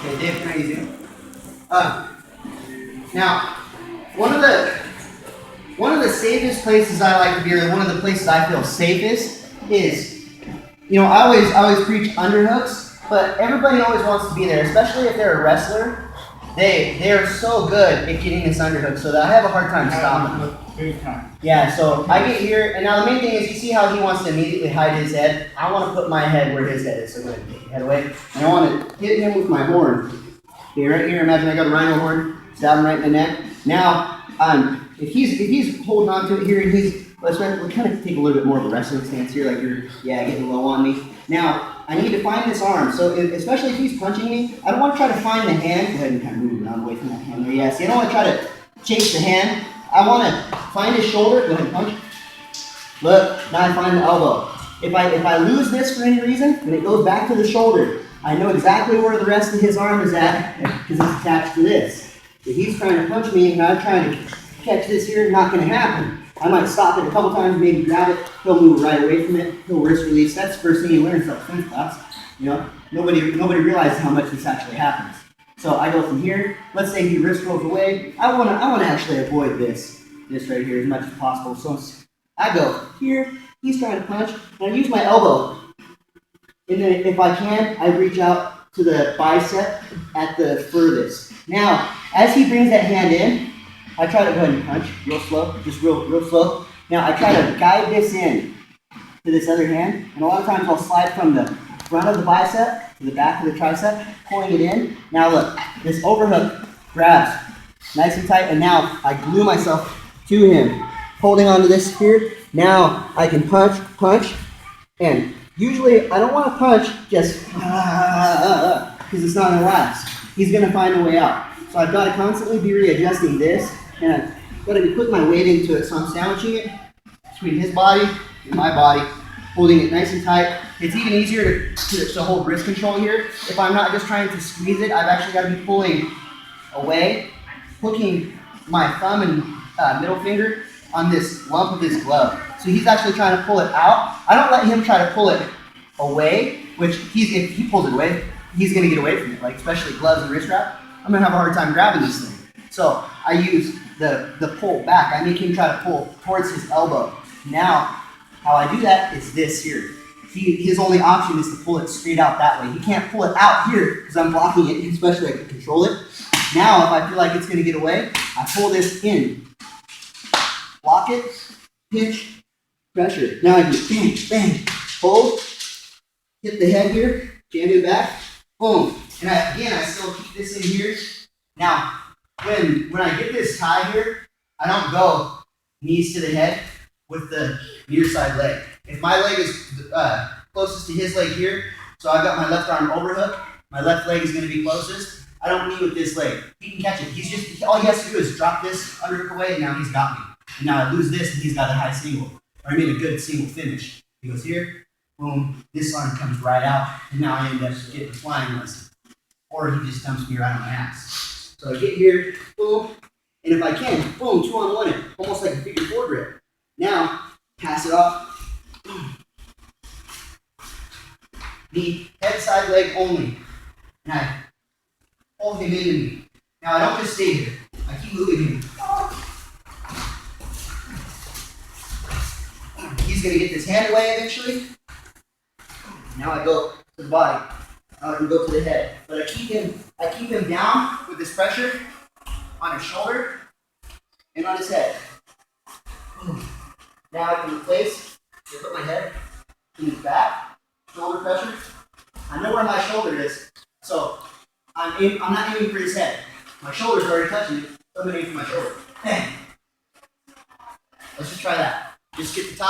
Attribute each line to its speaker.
Speaker 1: Okay, Dave, can I use you? Now, one of the safest places I like to be, or one of the places I feel safest is, I always preach underhooks, but everybody always wants to be there, especially if they're a wrestler. They're so good at getting this underhook, so that I have a hard time stopping them. Yeah, so I get here, and now the main thing is, you see how he wants to immediately hide his head? I want to put my head where his head is, so I'm going to take your head away, and I want to hit him with my horn. Okay, right here, imagine I got a rhino horn, stab him right in the neck. Now, if he's holding on to it here, and we'll kind of take a little bit more of a wrestling stance here, like you're, getting low on me. Now, I need to find this arm, so especially if he's punching me, I don't want to try to find the hand. Go ahead and kind of move around away from that hand there. Yeah, see, I don't want to try to chase the hand. I want to find his shoulder. Go ahead and punch. Look, now I find the elbow. If I lose this for any reason, and it goes back to the shoulder, I know exactly where the rest of his arm is at, because it's attached to this. If he's trying to punch me, and I'm trying to catch this here, not going to happen. I might stop it a couple times, maybe grab it. He'll move right away from it. He'll wrist release. That's the first thing you learn in self-defense class. Nobody realizes how much this actually happens. So I go from here. Let's say he wrist rolls away. I want to actually avoid this right here as much as possible. So I go here. He's trying to punch, and I use my elbow. And then if I can, I reach out to the bicep at the furthest. Now, as he brings that hand in, I try to go ahead and punch real slow, just real slow. Now I try to guide this in to this other hand, and a lot of times I'll slide from the front of the bicep to the back of the tricep, pulling it in. Now look, this overhook grabs nice and tight, and now I glue myself to him, holding onto this here. Now I can punch, and usually I don't want to punch just because it's not going to last. He's going to find a way out. So I've got to constantly be readjusting this, and I've got to be putting my weight into it. So I'm sandwiching it between his body and my body, holding it nice and tight. It's even easier to hold wrist control here. If I'm not just trying to squeeze it, I've actually got to be pulling away, hooking my thumb and middle finger on this lump of his glove. So he's actually trying to pull it out. I don't let him try to pull it away, which if he pulls it away, he's going to get away from it, like especially gloves and wrist wrap. I'm going to have a hard time grabbing this thing. So I use the pull back. I make him try to pull towards his elbow. Now, how I do that is this here. His only option is to pull it straight out that way. He can't pull it out here because I'm blocking it, especially I can control it. Now, if I feel like it's going to get away, I pull this in. Block it, pinch, pressure. Now I do bang, bang, hold, hit the head here, jam it back, boom. And I still keep this in here. Now, when I get this tie here, I don't go knees to the head with the near side leg. If my leg is closest to his leg here, so I've got my left arm overhook, my left leg is going to be closest. I don't knee with this leg. He can catch it. All he has to do is drop this underhook away, and now he's got me. And now I lose this, and he's got a high single, a good single finish. He goes here, boom, this arm comes right out, and now I end up getting a flying lesson. Or he just dumps me right on my ass. So I get here, boom, and if I can, boom, 2-on-1 it, almost like a figure 4 grip. Now, pass it off, boom. The head side leg only. And I pull him into me. Now I don't just stay here. I keep moving him. He's going to get this hand away eventually. Now I go to the body. I can go to the head. But I keep him down with this pressure on his shoulder and on his head. Now I can replace, put my head in his back, shoulder pressure. I know where my shoulder is, so I'm not aiming for his head. My shoulder's already touching it, so I'm going to aim for my shoulder. Bang. Let's just try that. Just get the tie.